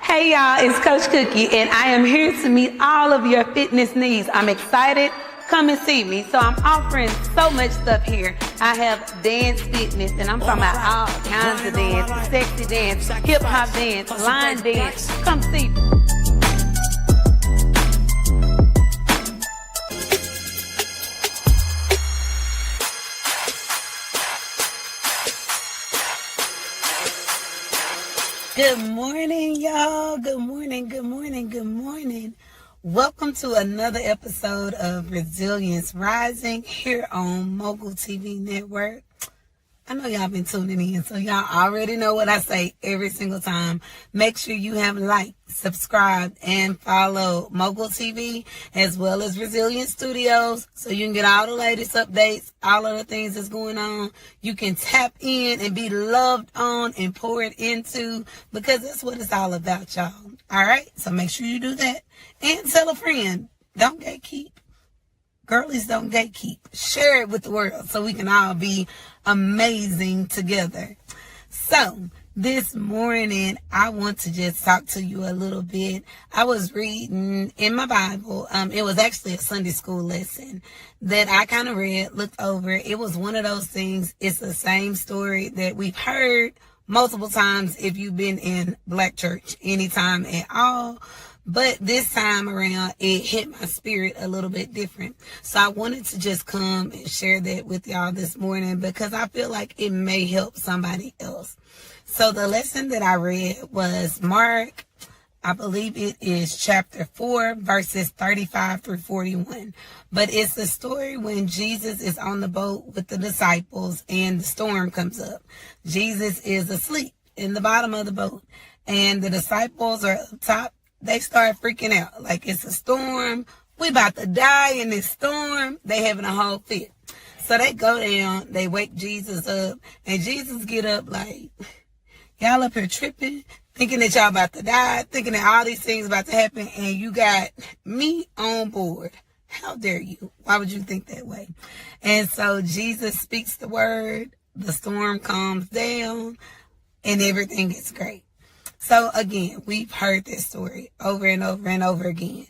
Hey y'all, it's Coach Cookie and I am here to meet all of your fitness needs. I'm excited. Come and see me. So I'm offering so much stuff here. I have dance fitness, and I'm talking about all kinds of dance, sexy dance, hip hop dance, line dance. Come see me. Good morning, y'all. Good morning, good morning, good morning. Welcome to another episode of Resilience Rising here on Mogul TV Network. I know y'all been tuning in, so y'all already know what I say every single time. Make sure you have liked, subscribed, and follow Mogul TV as well as Resilience Studios so you can get all the latest updates, all of the things that's going on. You can tap in and be loved on and poured into because that's what it's all about, y'all. All right? So make sure you do that. And tell a friend. Don't gatekeep. Girlies don't gatekeep. Share it with the world so we can all be amazing together. So this morning, I want to just talk to you a little bit. I was reading in my Bible. It was actually a Sunday school lesson that I kind of read, looked over. It was one of those things. It's the same story that we've heard multiple times if you've been in Black church anytime at all. But this time around, it hit my spirit a little bit different. So I wanted to just come and share that with y'all this morning because I feel like it may help somebody else. So the lesson that I read was Mark, I believe it is chapter 4, verses 35 through 41. But it's the story when Jesus is on the boat with the disciples and the storm comes up. Jesus is asleep in the bottom of the boat and the disciples are up top. They start freaking out like it's a storm. We about to die in this storm. They having a whole fit. So they go down, they wake Jesus up, and Jesus get up like, y'all up here tripping, thinking that y'all about to die, thinking that all these things about to happen, and you got me on board. How dare you? Why would you think that way? And so Jesus speaks the word, the storm calms down, and everything is great. So again, we've heard this story over and over and over again.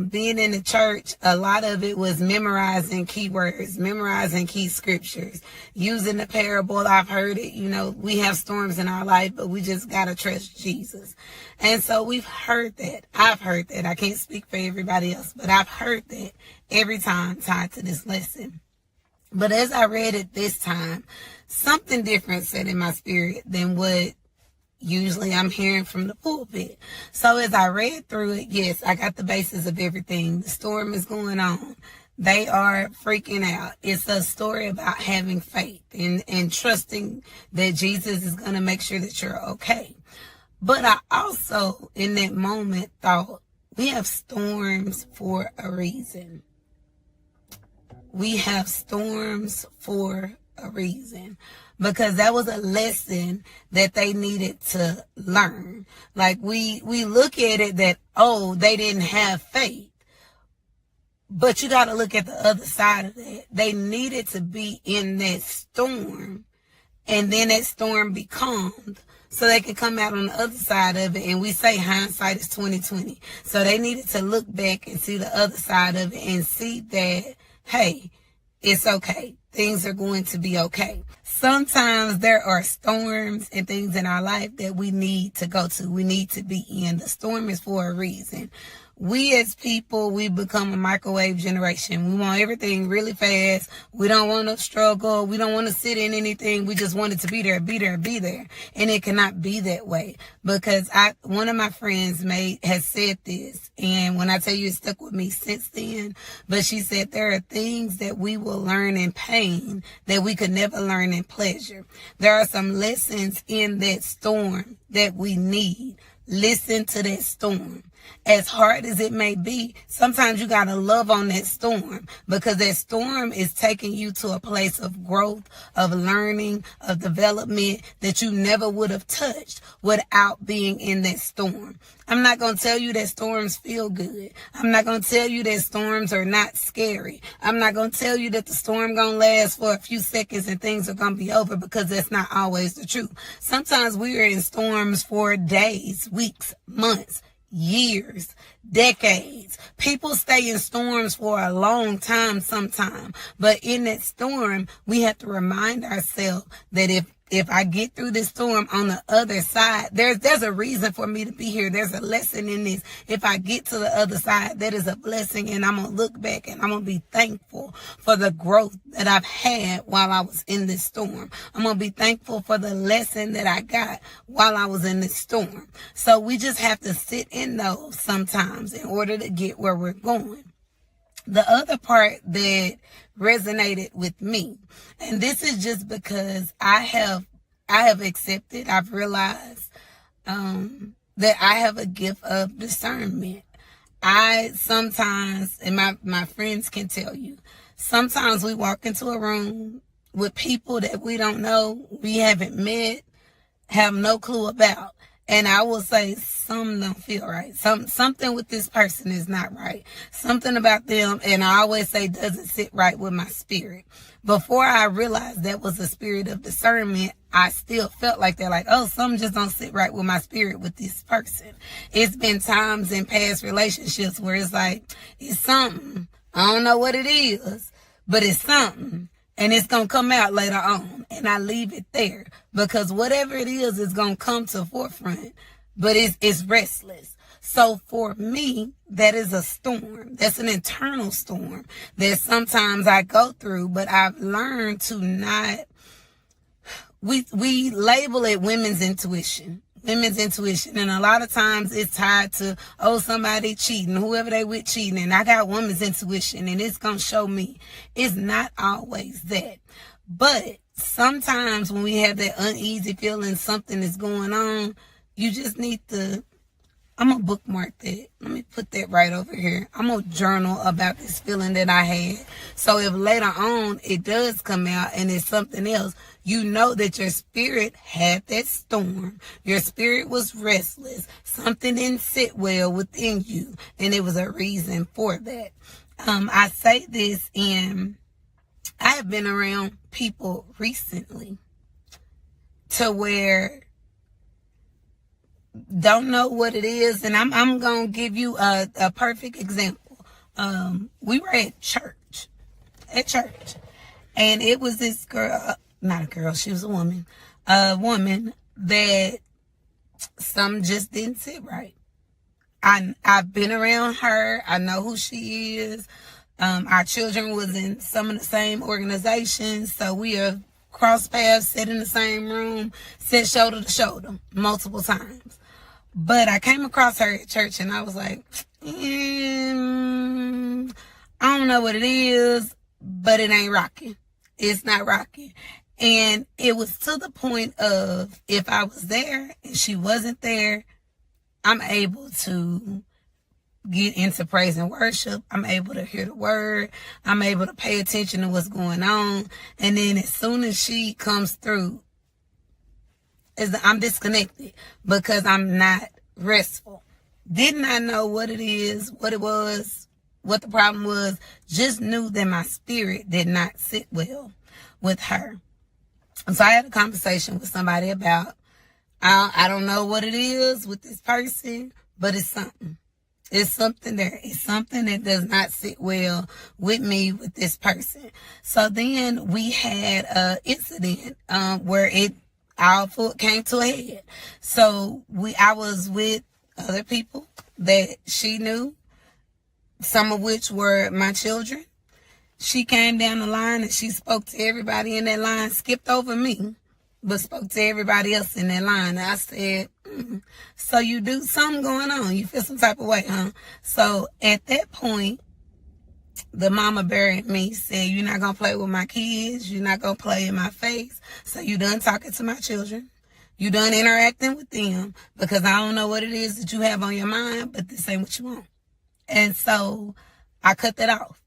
Being in the church, a lot of it was memorizing keywords, memorizing key scriptures, using the parable. I've heard it, we have storms in our life, but we just got to trust Jesus. And so we've heard that. I've heard that. I can't speak for everybody else, but I've heard that every time tied to this lesson. But as I read it this time, something different said in my spirit than what usually I'm hearing from the pulpit. So as I read through it, yes, I got the basis of everything. The storm is going on. They are freaking out. It's a story about having faith and trusting that Jesus is going to make sure that you're okay. But I also, in that moment, thought, we have storms for a reason. We have storms for a reason. Because that was a lesson that they needed to learn. Like we look at it that, they didn't have faith. But you got to look at the other side of that. They needed to be in that storm. And then that storm be calmed. So they could come out on the other side of it. And we say hindsight is 20/20. So they needed to look back and see the other side of it and see that, hey, it's okay. Things are going to be okay. Sometimes there are storms and things in our life that we need to go to. We need to be in. The storm is for a reason. We as people, we become a microwave generation. We want everything really fast. We don't want to struggle. We don't want to sit in anything. We just want it to be there, be there, be there. And it cannot be that way because one of my friends has said this. And when I tell you, it stuck with me since then. But she said there are things that we will learn in pain that we could never learn in pleasure. There are some lessons in that storm that we need. Listen to that storm. As hard as it may be, sometimes you got to love on that storm, because that storm is taking you to a place of growth, of learning, of development that you never would have touched without being in that storm. I'm not going to tell you that storms feel good. I'm not going to tell you that storms are not scary. I'm not going to tell you that the storm going to last for a few seconds and things are going to be over, because that's not always the truth. Sometimes we are in storms for days, weeks, months, years, decades. People stay in storms for a long time sometimes. But in that storm, we have to remind ourselves that if I get through this storm on the other side, there's a reason for me to be here. There's a lesson in this. If I get to the other side, that is a blessing, and I'm going to look back and I'm going to be thankful for the growth that I've had while I was in this storm. I'm going to be thankful for the lesson that I got while I was in this storm. So we just have to sit in those sometimes in order to get where we're going. The other part that resonated with me, and this is just because I have accepted, I've realized that I have a gift of discernment. I sometimes, and my friends can tell you, sometimes we walk into a room with people that we don't know, we haven't met, have no clue about. And I will say, something don't feel right. Something with this person is not right. Something about them, and I always say, doesn't sit right with my spirit. Before I realized that was a spirit of discernment, I still felt like that. Like, oh, something just don't sit right with my spirit with this person. It's been times in past relationships where it's like, it's something. I don't know what it is, but it's something. And it's going to come out later on. And I leave it there. Because whatever it is going to come to forefront. But it's restless. So for me, that is a storm. That's an internal storm that sometimes I go through. But I've learned to not... We label it women's intuition. Women's intuition. And a lot of times it's tied to, oh, somebody cheating, whoever they with cheating. And I got women's intuition and it's going to show me. It's not always that. But sometimes when we have that uneasy feeling something is going on, you just need to, I'm going to bookmark that. Let me put that right over here. I'm going to journal about this feeling that I had. So if later on it does come out and it's something else, you know that your spirit had that storm. Your spirit was restless. Something didn't sit well within you. And it was a reason for that. I say this, and I have been around people recently to where don't know what it is. And I'm going to give you a perfect example. We were at church. And it was this girl... Not a girl, she was a woman that some just didn't sit right. I've been around her. I know who she is. Our children was in some of the same organizations, so we have crossed paths, sat in the same room, sat shoulder to shoulder multiple times. But I came across her at church and I was like, I don't know what it is, but it ain't rocking. It's not rocking. And it was to the point of, if I was there and she wasn't there, I'm able to get into praise and worship. I'm able to hear the word. I'm able to pay attention to what's going on. And then as soon as she comes through, I'm disconnected because I'm not restful. Did not know what it is, what it was, what the problem was. Just knew that my spirit did not sit well with her. And so I had a conversation with somebody about, I don't know what it is with this person, but it's something. It's something there. It's something that does not sit well with me, with this person. So then we had an incident where it all came to a head. So I was with other people that she knew, some of which were my children. She came down the line and she spoke to everybody in that line, skipped over me, but spoke to everybody else in that line. And I said, so you do something going on. You feel some type of way, huh? So at that point, the mama buried me, said, you're not going to play with my kids. You're not going to play in my face. So you done talking to my children. You done interacting with them because I don't know what it is that you have on your mind, but this ain't what you want. And so I cut that off.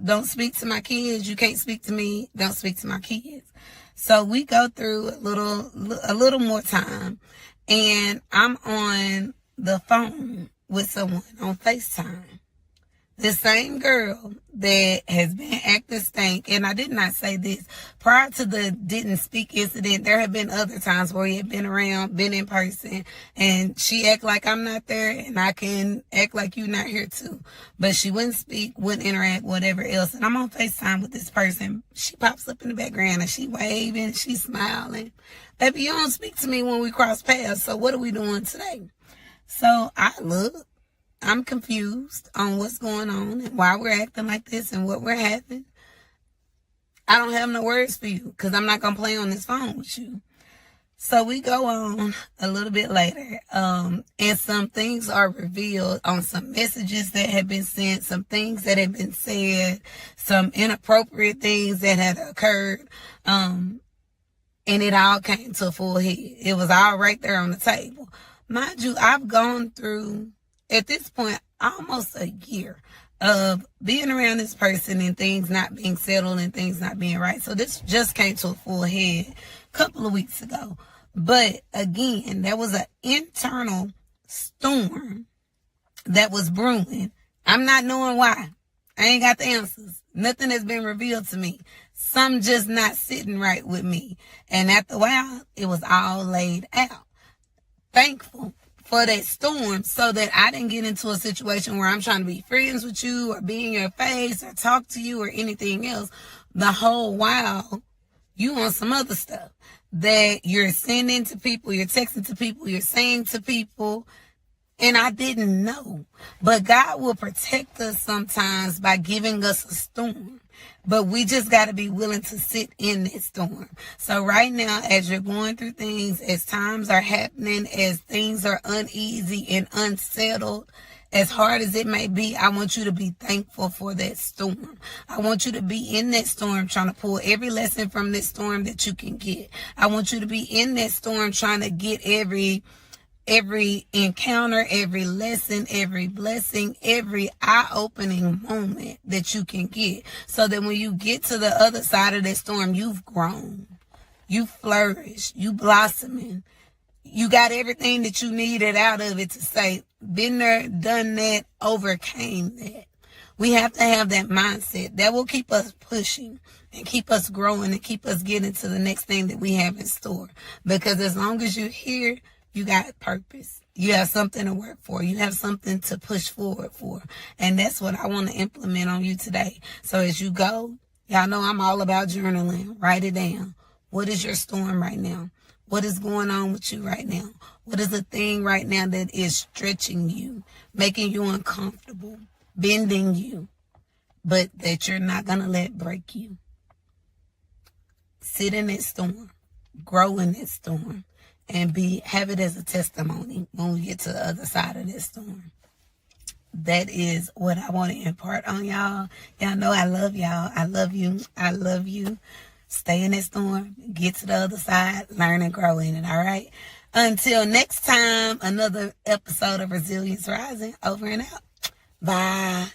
Don't speak to my kids. You can't speak to me. Don't speak to my kids. So we go through a little more time, and I'm on the phone with someone on FaceTime. The same girl that has been acting stank, and I did not say this. Prior to the didn't speak incident, there have been other times where he had been around, been in person, and she act like I'm not there, and I can act like you not here too. But she wouldn't speak, wouldn't interact, whatever else. And I'm on FaceTime with this person. She pops up in the background, and she waving, she smiling. Baby, you don't speak to me when we cross paths, so what are we doing today? So I look. I'm confused on what's going on and why we're acting like this and what we're having. I don't have no words for you because I'm not going to play on this phone with you. So we go on a little bit later, and some things are revealed on some messages that have been sent, some things that have been said, some inappropriate things that had occurred, and it all came to a full head. It was all right there on the table. Mind you, I've gone through, at this point, almost a year of being around this person and things not being settled and things not being right. So this just came to a full head a couple of weeks ago. But again, there was an internal storm that was brewing. I'm not knowing why. I ain't got the answers. Nothing has been revealed to me. Some just not sitting right with me. And after a while, it was all laid out. Thankful for that storm so that I didn't get into a situation where I'm trying to be friends with you or be in your face or talk to you or anything else. The whole while, you on some other stuff that you're sending to people, you're texting to people, you're saying to people, and I didn't know. But God will protect us sometimes by giving us a storm. But we just got to be willing to sit in that storm. So right now, as you're going through things, as times are happening, as things are uneasy and unsettled, as hard as it may be, I want you to be thankful for that storm. I want you to be in that storm trying to pull every lesson from this storm that you can get. I want you to be in that storm trying to get every encounter, every lesson, every blessing, every eye-opening moment that you can get. So that when you get to the other side of that storm, you've grown, you flourish, you blossoming. You got everything that you needed out of it to say, been there, done that, overcame that. We have to have that mindset that will keep us pushing and keep us growing and keep us getting to the next thing that we have in store. Because as long as you're here, you got purpose. You have something to work for. You have something to push forward for. And that's what I want to implement on you today. So as you go, y'all know I'm all about journaling. Write it down. What is your storm right now? What is going on with you right now? What is the thing right now that is stretching you, making you uncomfortable, bending you, but that you're not going to let break you? Sit in that storm. Grow in that storm. And have it as a testimony when we get to the other side of this storm. That is what I want to impart on y'all. Y'all know I love y'all. I love you. I love you. Stay in that storm. Get to the other side. Learn and grow in it. All right. Until next time, another episode of Resilience Rising. Over and out. Bye.